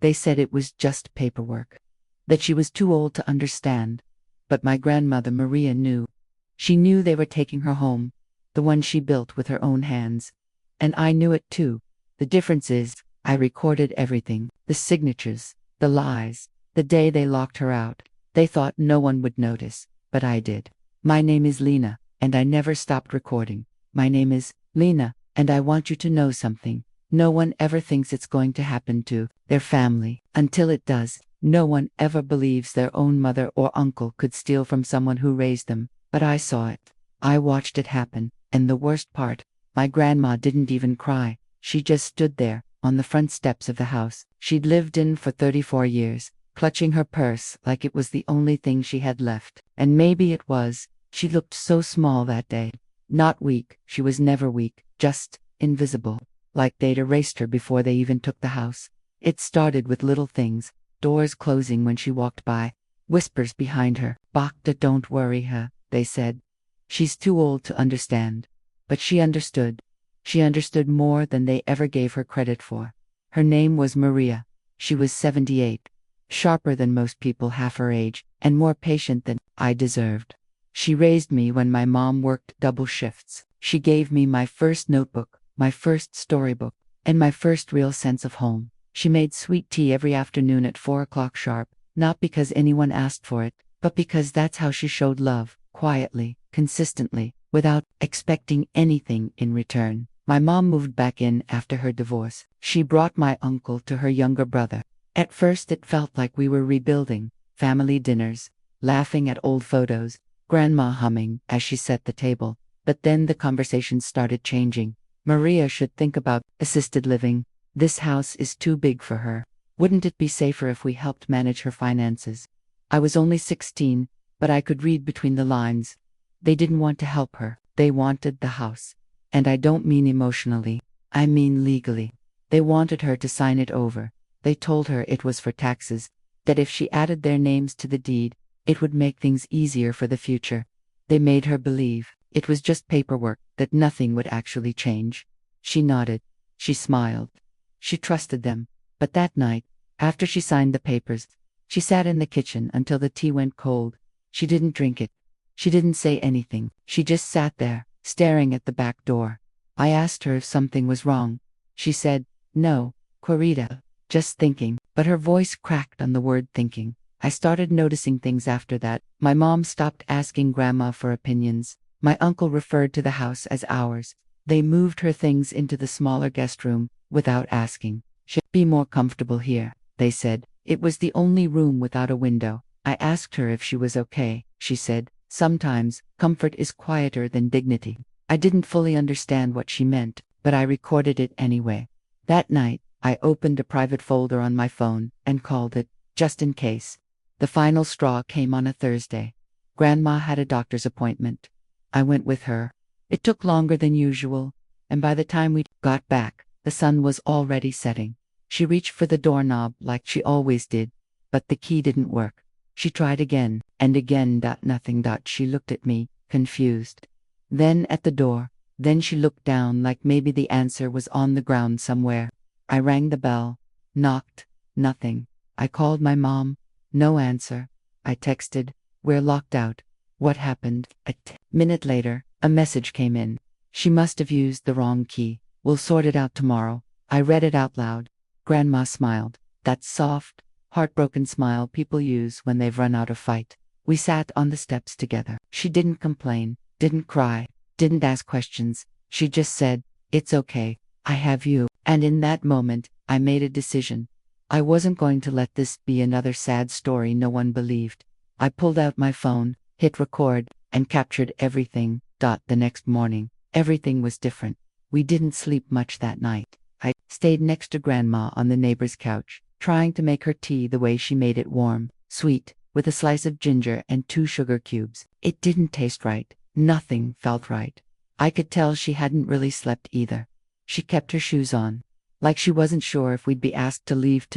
They said it was just paperwork, that she was too old to understand. But my grandmother Maria knew. She knew they were taking her home, the one she built with her own hands. And I knew it too. The difference is, I recorded everything, the signatures, the lies, the day they locked her out. They thought no one would notice, but I did. My name is Lena, and I never stopped recording. My name is Lena, and I want you to know something. No one ever thinks it's going to happen to their family. Until it does, no one ever believes their own mother or uncle could steal from someone who raised them. But I saw it. I watched it happen, and the worst part, my grandma didn't even cry. She just stood there, on the front steps of the house she'd lived in for 34 years, clutching her purse like it was the only thing she had left. And maybe it was. She looked so small that day. Not weak, she was never weak, just invisible. Like they'd erased her before they even took the house. It started with little things, doors closing when she walked by, whispers behind her. Bacta, don't worry her, they said. She's too old to understand. But she understood. She understood more than they ever gave her credit for. Her name was Maria. She was 78, sharper than most people half her age, and more patient than I deserved. She raised me when my mom worked double shifts. She gave me my first notebook, my first storybook, and my first real sense of home. She made sweet tea every afternoon at 4 o'clock sharp, not because anyone asked for it, but because that's how she showed love, quietly, consistently, without expecting anything in return. My mom moved back in after her divorce. She brought my uncle to her younger brother. At first it felt like we were rebuilding, family dinners, laughing at old photos, grandma humming as she set the table. But then the conversation started changing. Maria should think about assisted living. This house is too big for her. Wouldn't it be safer if we helped manage her finances? I was only 16, but I could read between the lines. They didn't want to help her. They wanted the house. And I don't mean emotionally. I mean legally. They wanted her to sign it over. They told her it was for taxes, that if she added their names to the deed, it would make things easier for the future. They made her believe it was just paperwork, that nothing would actually change. She nodded. She smiled. She trusted them. But that night, after she signed the papers, she sat in the kitchen until the tea went cold. She didn't drink it. She didn't say anything. She just sat there, staring at the back door. I asked her if something was wrong. She said, "No, Corita, just thinking." But her voice cracked on the word thinking. I started noticing things after that. My mom stopped asking grandma for opinions. My uncle referred to the house as ours. They moved her things into the smaller guest room without asking. "She'd be more comfortable here," they said. It was the only room without a window. I asked her if she was okay. She said, "Sometimes, comfort is quieter than dignity." I didn't fully understand what she meant, but I recorded it anyway. That night, I opened a private folder on my phone and called it, just in case. The final straw came on a Thursday. Grandma had a doctor's appointment. I went with her. It took longer than usual, and by the time we got back, the sun was already setting. She reached for the doorknob like she always did, but the key didn't work. She tried again, and again. Nothing. She looked at me, confused. Then at the door. Then she looked down like maybe the answer was on the ground somewhere. I rang the bell. Knocked. Nothing. I called my mom. No answer. I texted, "We're locked out." What happened? A minute later, a message came in. "She must have used the wrong key. We'll sort it out tomorrow." I read it out loud. Grandma smiled. That soft, heartbroken smile people use when they've run out of fight. We sat on the steps together. She didn't complain, didn't cry, didn't ask questions. She just said, "It's okay. I have you." And in that moment, I made a decision. I wasn't going to let this be another sad story no one believed. I pulled out my phone, hit record, and captured everything. The next morning, everything was different. We didn't sleep much that night. I stayed next to Grandma on the neighbor's couch, trying to make her tea the way she made it, warm, sweet, with a slice of ginger and 2 sugar cubes. It didn't taste right. Nothing felt right. I could tell she hadn't really slept either. She kept her shoes on, like she wasn't sure if we'd be asked to leave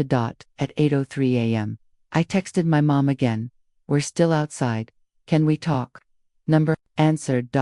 at 8:03 a.m. I texted my mom again. "We're still outside. Can we talk?" Number answered.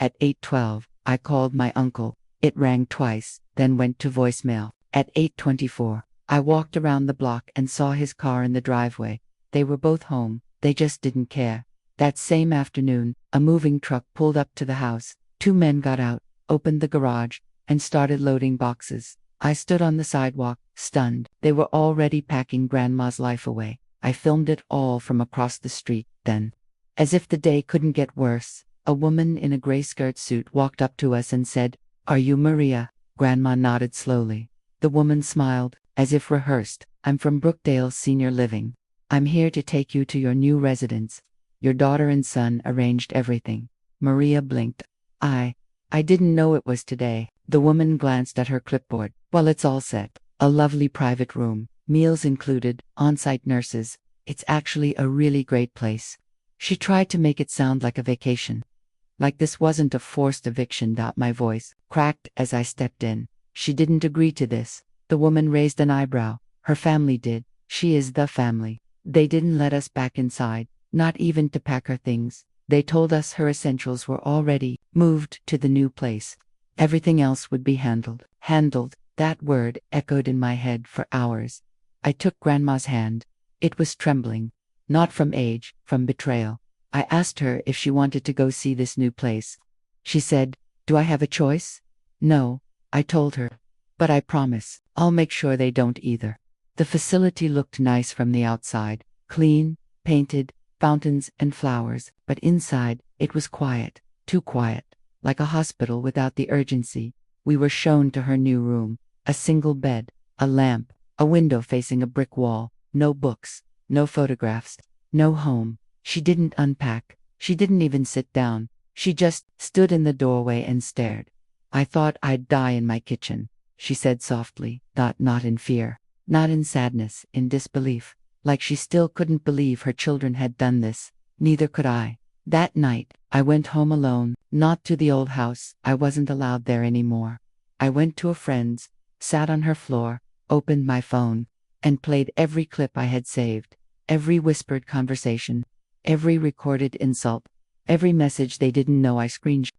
At 8:12, I called my uncle. It rang twice, then went to voicemail. At 8:24, I walked around the block and saw his car in the driveway. They were both home, they just didn't care. That same afternoon, a moving truck pulled up to the house. Two men got out, opened the garage, and started loading boxes. I stood on the sidewalk, stunned. They were already packing Grandma's life away. I filmed it all from across the street. Then, as if the day couldn't get worse, a woman in a gray skirt suit walked up to us and said, "Are you Maria?" Grandma nodded slowly. The woman smiled, as if rehearsed. "I'm from Brookdale Senior Living. I'm here to take you to your new residence. Your daughter and son arranged everything." Maria blinked. I didn't know it was today." The woman glanced at her clipboard. "Well, it's all set. A lovely private room, meals included, on-site nurses. It's actually a really great place." She tried to make it sound like a vacation. Like this wasn't a forced eviction. My voice cracked as I stepped in. "She didn't agree to this." The woman raised an eyebrow. "Her family did. She is the family. They didn't let us back inside, not even to pack her things. They told us her essentials were already moved to the new place. Everything else would be handled." Handled, that word echoed in my head for hours. I took Grandma's hand. It was trembling. Not from age, from betrayal. I asked her if she wanted to go see this new place. She said, "Do I have a choice?" "No," I told her. "But I promise, I'll make sure they don't either." The facility looked nice from the outside. Clean, painted, fountains and flowers, but inside, it was quiet, too quiet, like a hospital without the urgency. We were shown to her new room. A single bed, a lamp, a window facing a brick wall, no books, no photographs, no home. She didn't unpack. She didn't even sit down. She just stood in the doorway and stared. "I thought I'd die in my kitchen," she said softly, not in fear, not in sadness, in disbelief. Like she still couldn't believe her children had done this. Neither could I. That night, I went home alone, not to the old house. I wasn't allowed there anymore. I went to a friend's, sat on her floor, opened my phone, and played every clip I had saved, every whispered conversation, every recorded insult, every message they didn't know I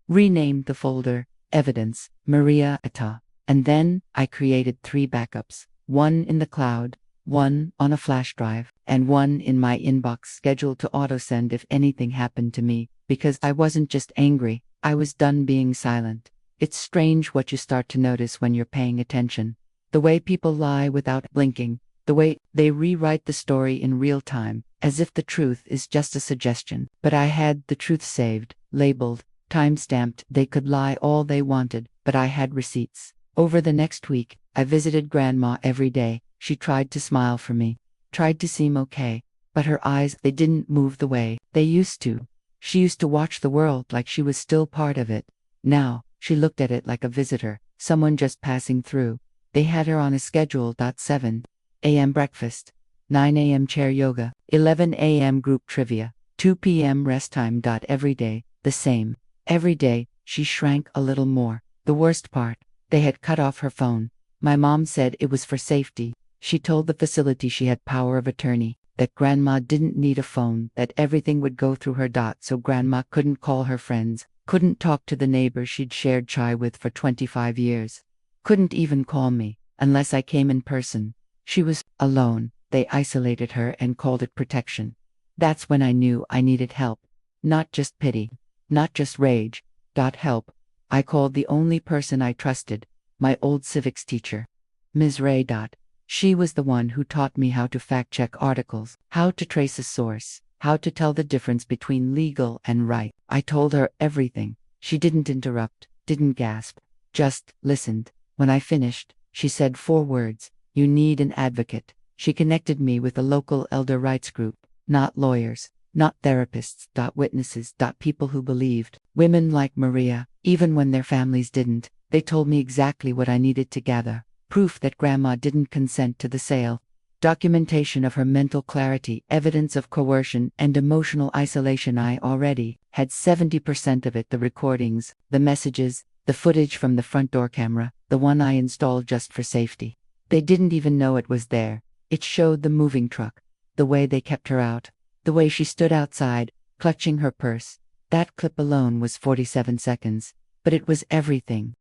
renamed the folder, Evidence, Maria Ata. And then, I created 3 backups, one in the cloud, one on a flash drive, and one in my inbox scheduled to autosend if anything happened to me, because I wasn't just angry, I was done being silent. It's strange what you start to notice when you're paying attention. The way people lie without blinking, the way they rewrite the story in real time, as if the truth is just a suggestion. But I had the truth saved, labeled, time-stamped. They could lie all they wanted, but I had receipts. Over the next week, I visited Grandma every day. She tried to smile for me, tried to seem okay, but her eyes, they didn't move the way they used to. She used to watch the world like she was still part of it. Now, she looked at it like a visitor, someone just passing through. They had her on a schedule. 7 a.m. breakfast, 9 a.m. chair yoga, 11 a.m. group trivia, 2 p.m. rest time. Every day, the same. Every day, she shrank a little more. The worst part, they had cut off her phone. My mom said it was for safety. She told the facility she had power of attorney, that Grandma didn't need a phone, that everything would go through her. So Grandma couldn't call her friends, couldn't talk to the neighbor she'd shared chai with for 25 years, couldn't even call me, unless I came in person. She was alone. They isolated her and called it protection. That's when I knew I needed help. Not just pity, not just rage. Help. I called the only person I trusted, my old civics teacher, Ms. Ray. She was the one who taught me how to fact-check articles, how to trace a source, how to tell the difference between legal and right. I told her everything. She didn't interrupt, didn't gasp, just listened. When I finished, she said 4 words: "You need an advocate." She connected me with a local elder rights group, not lawyers, not therapists, witnesses, people who believed, women like Maria, even when their families didn't. They told me exactly what I needed to gather. Proof that Grandma didn't consent to the sale, documentation of her mental clarity, evidence of coercion and emotional isolation. I already had 70% of it: the recordings, the messages, the footage from the front door camera, the one I installed just for safety. They didn't even know it was there. It showed the moving truck, the way they kept her out, the way she stood outside, clutching her purse. That clip alone was 47 seconds, but it was everything.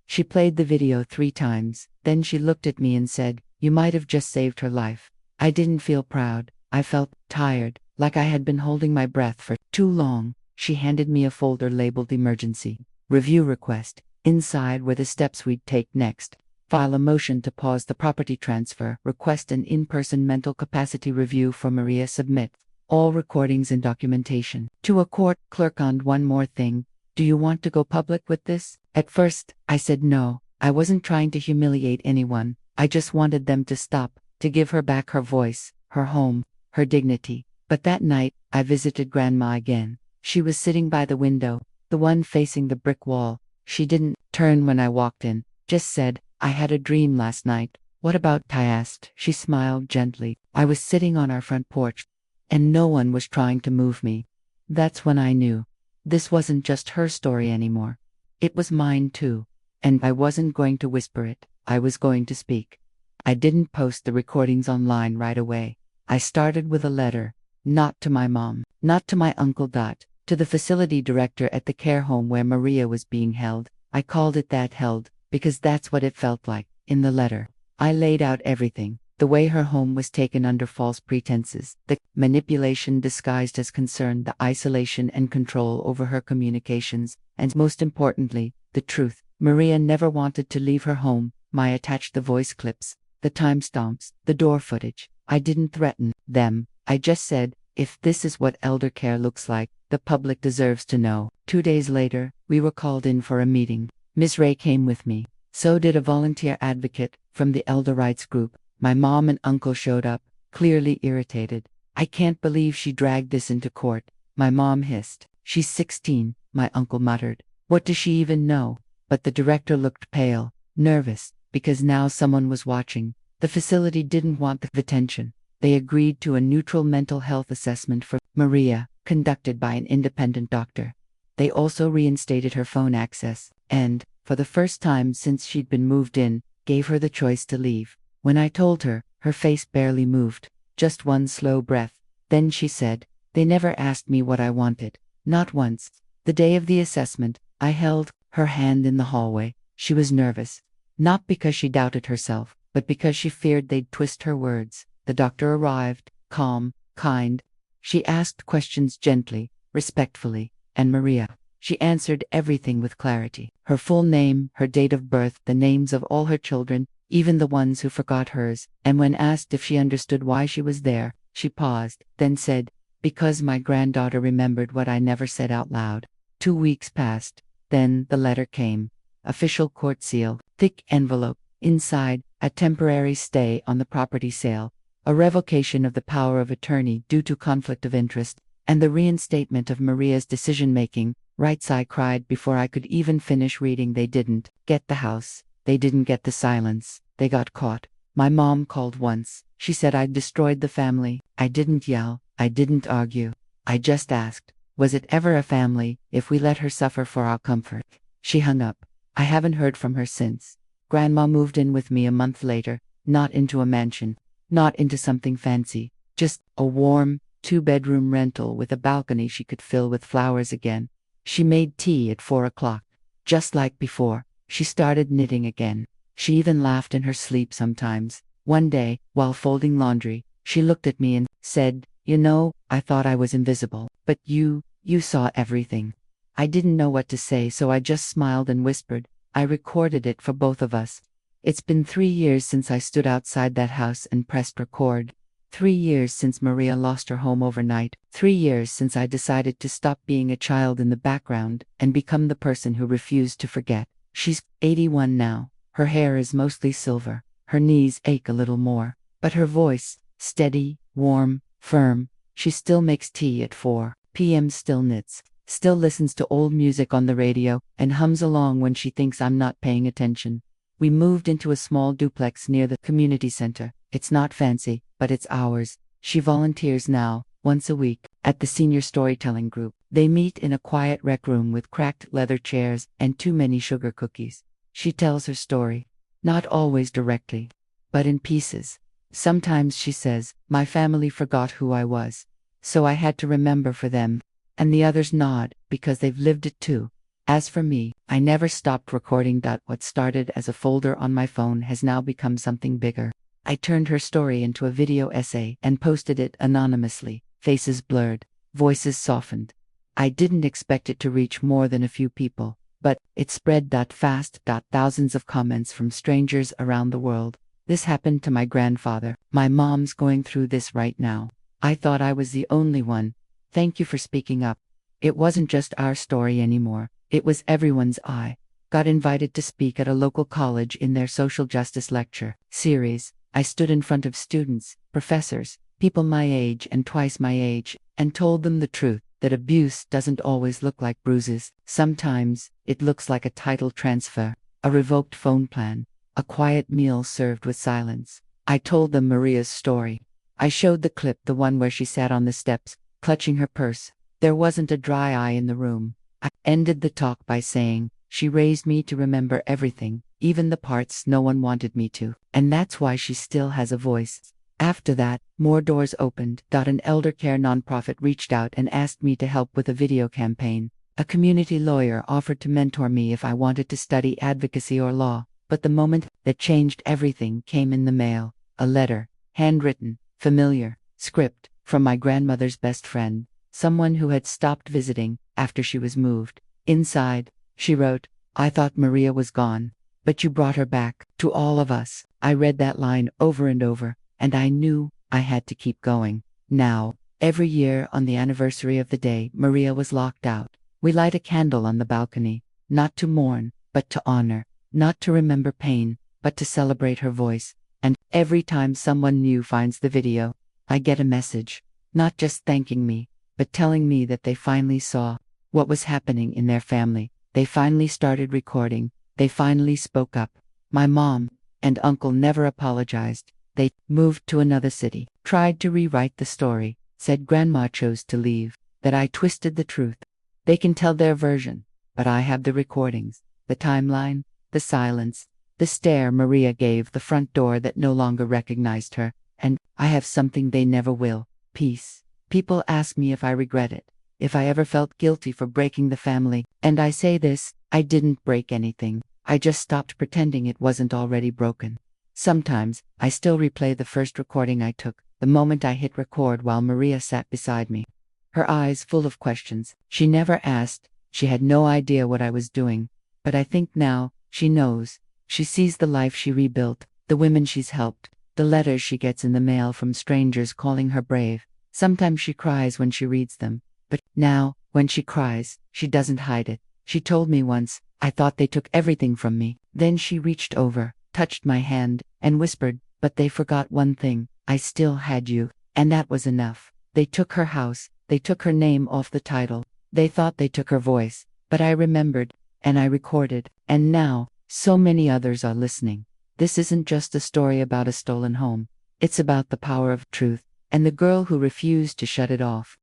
She played the video 3 times, then she looked at me and said, You might have just saved her life. I didn't feel proud. I felt tired, like I had been holding my breath for too long. She handed me a folder labeled Emergency Review Request. Inside were the steps we'd take next. File a motion to pause the property transfer. Request an in-person mental capacity review for Maria. Submit all recordings and documentation to a court clerk. And one more thing. Do you want to go public with this? At first, I said no. I wasn't trying to humiliate anyone. I just wanted them to stop, to give her back her voice, her home, her dignity. But that night, I visited Grandma again. She was sitting by the window, the one facing the brick wall. She didn't turn when I walked in, just said, "I had a dream last night." "What about?" I asked. She smiled gently. "I was sitting on our front porch, and no one was trying to move me." That's when I knew. This wasn't just her story anymore. It was mine too. And I wasn't going to whisper it. I was going to speak. I didn't post the recordings online right away. I started with a letter. Not to my mom, not to my uncle. To the facility director at the care home where Maria was being held. I called it that, held, because that's what it felt like. In the letter, I laid out everything. The way her home was taken under false pretenses, the manipulation disguised as concern, the isolation and control over her communications, and most importantly, the truth. Maria never wanted to leave her home. I attached the voice clips, the timestamps, the door footage. I didn't threaten them. I just said, if this is what elder care looks like, the public deserves to know. 2 days later, we were called in for a meeting. Ms. Ray came with me. So did a volunteer advocate from the elder rights group. My mom and uncle showed up, clearly irritated. "I can't believe she dragged this into court," my mom hissed. "She's 16, my uncle muttered. "What does she even know?" But the director looked pale, nervous, because now someone was watching. The facility didn't want the attention. They agreed to a neutral mental health assessment for Maria, conducted by an independent doctor. They also reinstated her phone access, and, for the first time since she'd been moved in, gave her the choice to leave. When I told her, her face barely moved, just one slow breath. Then she said, "They never asked me what I wanted. Not once." The day of the assessment, I held her hand in the hallway. She was nervous. Not because she doubted herself, but because she feared they'd twist her words. The doctor arrived, calm, kind. She asked questions gently, respectfully, and Maria. She answered everything with clarity. Her full name, her date of birth, the names of all her children, even the ones who forgot hers, and when asked if she understood why she was there, she paused, then said, "Because my granddaughter remembered what I never said out loud." 2 weeks passed. Then the letter came. Official court seal, thick envelope. Inside, a temporary stay on the property sale, a revocation of the power of attorney due to conflict of interest, and the reinstatement of Maria's decision-making rights. I cried before I could even finish reading. They didn't get the house. They didn't get the silence. They got caught. My mom called once. She said I'd destroyed the family. I didn't yell. I didn't argue. I just asked, was it ever a family if we let her suffer for our comfort? She hung up. I haven't heard from her since. Grandma moved in with me a month later, not into a mansion, not into something fancy, just a warm, 2-bedroom rental with a balcony she could fill with flowers again. She made tea at 4 o'clock. Just like before, she started knitting again. She even laughed in her sleep sometimes. One day, while folding laundry, she looked at me and said, "You know, I thought I was invisible, but you saw everything." I didn't know what to say, so I just smiled and whispered, "I recorded it for both of us." It's been 3 years since I stood outside that house and pressed record. 3 years since Maria lost her home overnight. 3 years since I decided to stop being a child in the background and become the person who refused to forget. She's 81 now. Her hair is mostly silver. Her knees ache a little more. But her voice, steady, warm, firm. She still makes tea at 4 p.m., still knits, still listens to old music on the radio, and hums along when she thinks I'm not paying attention. We moved into a small duplex near the community center. It's not fancy, but it's ours. She volunteers now, once a week, at the senior storytelling group. They meet in a quiet rec room with cracked leather chairs and too many sugar cookies. She tells her story. Not always directly, but in pieces. Sometimes she says, "My family forgot who I was, so I had to remember for them." And the others nod, because they've lived it too. As for me, I never stopped recording. What started as a folder on my phone has now become something bigger. I turned her story into a video essay and posted it anonymously, faces blurred, voices softened. I didn't expect it to reach more than a few people, but it spread fast. Thousands of comments from strangers around the world. This happened to my grandfather. My mom's going through this right now. I thought I was the only one. Thank you for speaking up. It wasn't just our story anymore. It was everyone's. I got invited to speak at a local college in their social justice lecture series. I stood in front of students, professors, people my age and twice my age, and told them the truth, that abuse doesn't always look like bruises. Sometimes, it looks like a title transfer, a revoked phone plan, a quiet meal served with silence. I told them Maria's story. I showed the clip, the one where she sat on the steps, clutching her purse. There wasn't a dry eye in the room. I ended the talk by saying, she raised me to remember everything, even the parts no one wanted me to, and that's why she still has a voice. After that, more doors opened. An elder care nonprofit reached out and asked me to help with a video campaign. A community lawyer offered to mentor me if I wanted to study advocacy or law. But the moment that changed everything came in the mail. A letter, handwritten, familiar, script, from my grandmother's best friend, someone who had stopped visiting after she was moved. Inside, she wrote, "I thought Maria was gone, but you brought her back, to all of us." I read that line over and over, and I knew I had to keep going. Now, every year on the anniversary of the day Maria was locked out, we light a candle on the balcony, not to mourn, but to honor, not to remember pain, but to celebrate her voice. And every time someone new finds the video, I get a message, not just thanking me, but telling me that they finally saw what was happening in their family. They finally started recording. They finally spoke up. My mom and uncle never apologized. They moved to another city, tried to rewrite the story, said grandma chose to leave, that I twisted the truth. They can tell their version, but I have the recordings, the timeline, the silence, the stare Maria gave the front door that no longer recognized her, and I have something they never will, peace. People ask me if I regret it, if I ever felt guilty for breaking the family, and I say this, I didn't break anything. I just stopped pretending it wasn't already broken. Sometimes, I still replay the first recording I took, the moment I hit record while Maria sat beside me. Her eyes full of questions. She never asked, she had no idea what I was doing. But I think now, she knows. She sees the life she rebuilt, the women she's helped, the letters she gets in the mail from strangers calling her brave. Sometimes she cries when she reads them. But now, when she cries, she doesn't hide it. She told me once, "I thought they took everything from me." Then she reached over, touched my hand, and whispered, "But they forgot one thing, I still had you." And that was enough. They took her house, they took her name off the title. They thought they took her voice, but I remembered, and I recorded, and now, so many others are listening. This isn't just a story about a stolen home. It's about the power of truth, and the girl who refused to shut it off.